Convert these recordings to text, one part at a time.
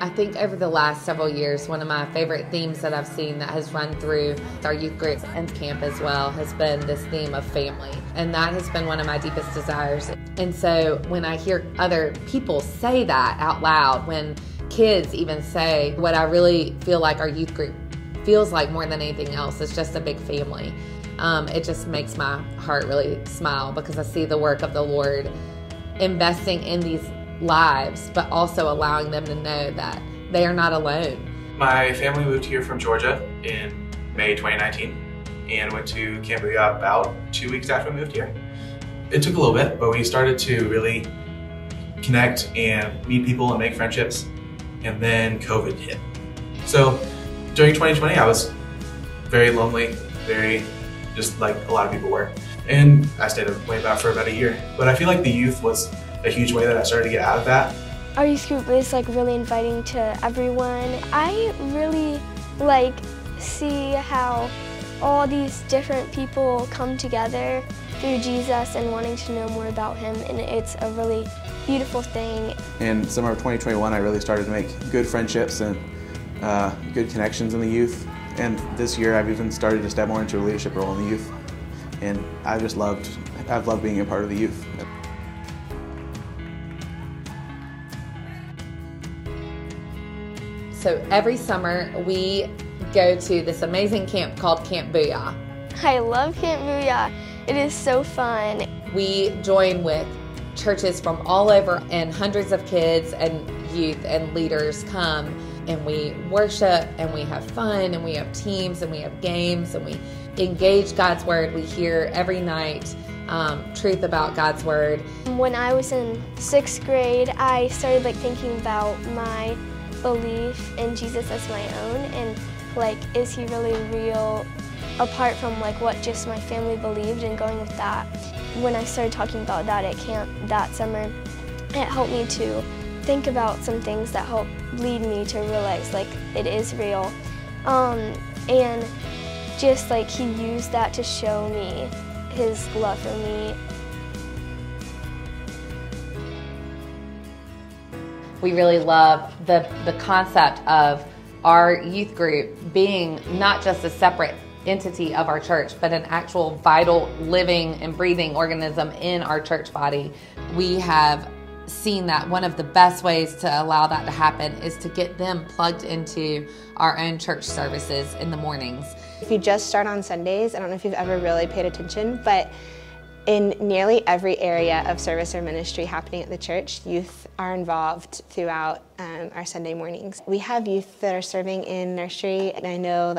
I think over the last several years, one of my favorite themes that I've seen that has run through our youth groups and camp as well has been this theme of family. And that has been one of my deepest desires. And so when I hear other people say that out loud, when kids even say what I really feel like our youth group feels like more than anything else, is just a big family. It just makes my heart really smile because I see the work of the Lord investing in these lives, but also allowing them to know that they are not alone. My family moved here from Georgia in May 2019 and went to Camp Booyah about 2 weeks after we moved here. It took a little bit, but we started to really connect and meet people and make friendships, and then COVID hit. So during 2020, I was very lonely, very just like a lot of people were, and I stayed away for about a year. But I feel like the youth was a huge way that I started to get out of that. Our youth group is really inviting to everyone. I really see how all these different people come together through Jesus and wanting to know more about him, and it's a really beautiful thing. In summer of 2021, I really started to make good friendships and good connections in the youth. And this year, I've even started to step more into a leadership role in the youth. And I've loved being a part of the youth. So every summer we go to this amazing camp called Camp Booyah. I love Camp Booyah. It is so fun. We join with churches from all over, and hundreds of kids and youth and leaders come, and we worship and we have fun and we have teams and we have games and we engage God's word. We hear every night truth about God's word. When I was in 6th grade, I started thinking about my belief in Jesus as my own, and is he really real apart from what just my family believed, and going with that. When I started talking about that at camp that summer, it helped me to think about some things that helped lead me to realize it is real, and just he used that to show me his love for me. We really love the concept of our youth group being not just a separate entity of our church, but an actual vital, living and breathing organism in our church body. We have seen that one of the best ways to allow that to happen is to get them plugged into our own church services in the mornings. If you just start on Sundays, I don't know if you've ever really paid attention, but in nearly every area of service or ministry happening at the church, youth are involved throughout our Sunday mornings. We have youth that are serving in nursery, and I know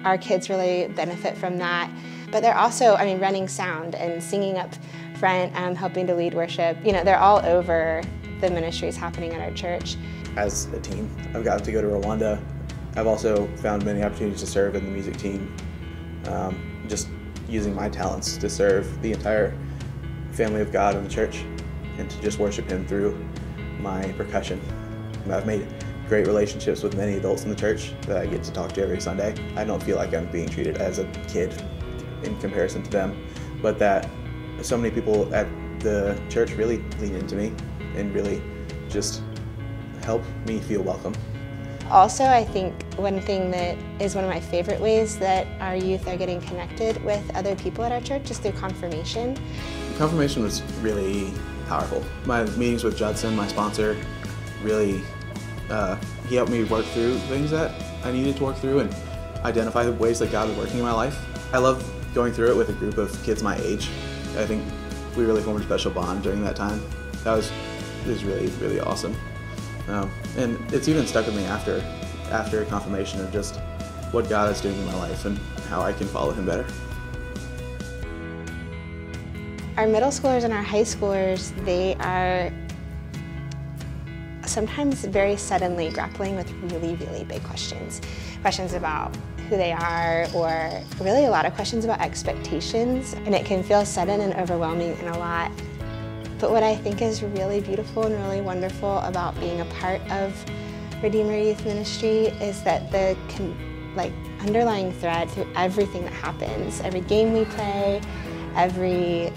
our kids really benefit from that. But they're also, running sound and singing up front, helping to lead worship. They're all over the ministries happening at our church. As a teen, I've gotten to go to Rwanda. I've also found many opportunities to serve in the music team, just using my talents to serve the entire family of God in the church and to just worship him through my percussion. I've made great relationships with many adults in the church that I get to talk to every Sunday. I don't feel like I'm being treated as a kid in comparison to them, but that so many people at the church really lean into me and really just help me feel welcome. Also, I think one thing that is one of my favorite ways that our youth are getting connected with other people at our church is through confirmation. Confirmation was really powerful. My meetings with Judson, my sponsor, really, he helped me work through things that I needed to work through and identify the ways that God was working in my life. I love going through it with a group of kids my age. I think we really formed a special bond during that time. It was really, really awesome. And it's even stuck with me after confirmation of just what God is doing in my life and how I can follow him better. Our middle schoolers and our high schoolers, they are sometimes very suddenly grappling with really, really big questions. Questions about who they are, or really a lot of questions about expectations. And it can feel sudden and overwhelming and a lot. But what I think is really beautiful and really wonderful about being a part of Redeemer Youth Ministry is that the underlying thread through everything that happens, every game we play, every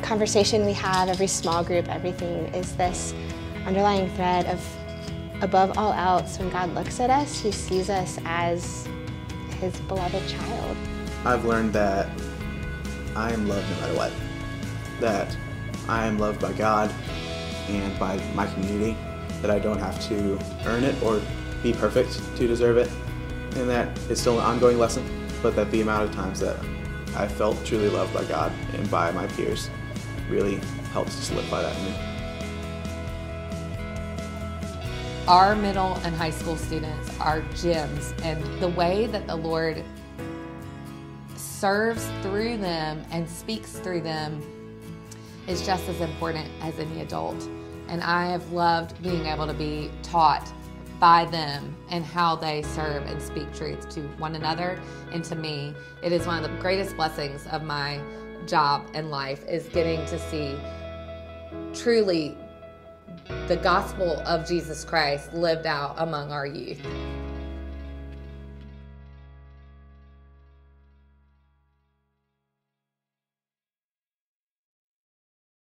conversation we have, every small group, everything is this underlying thread of above all else, when God looks at us, he sees us as his beloved child. I've learned that I am loved no matter what. That I am loved by God and by my community, that I don't have to earn it or be perfect to deserve it, and that it's still an ongoing lesson, but that the amount of times that I felt truly loved by God and by my peers really helps to solidify that in me. Our middle and high school students are gems, and the way that the Lord serves through them and speaks through them is just as important as any adult. And I have loved being able to be taught by them and how they serve and speak truth to one another and to me. It is one of the greatest blessings of my job and life, is getting to see truly the gospel of Jesus Christ lived out among our youth.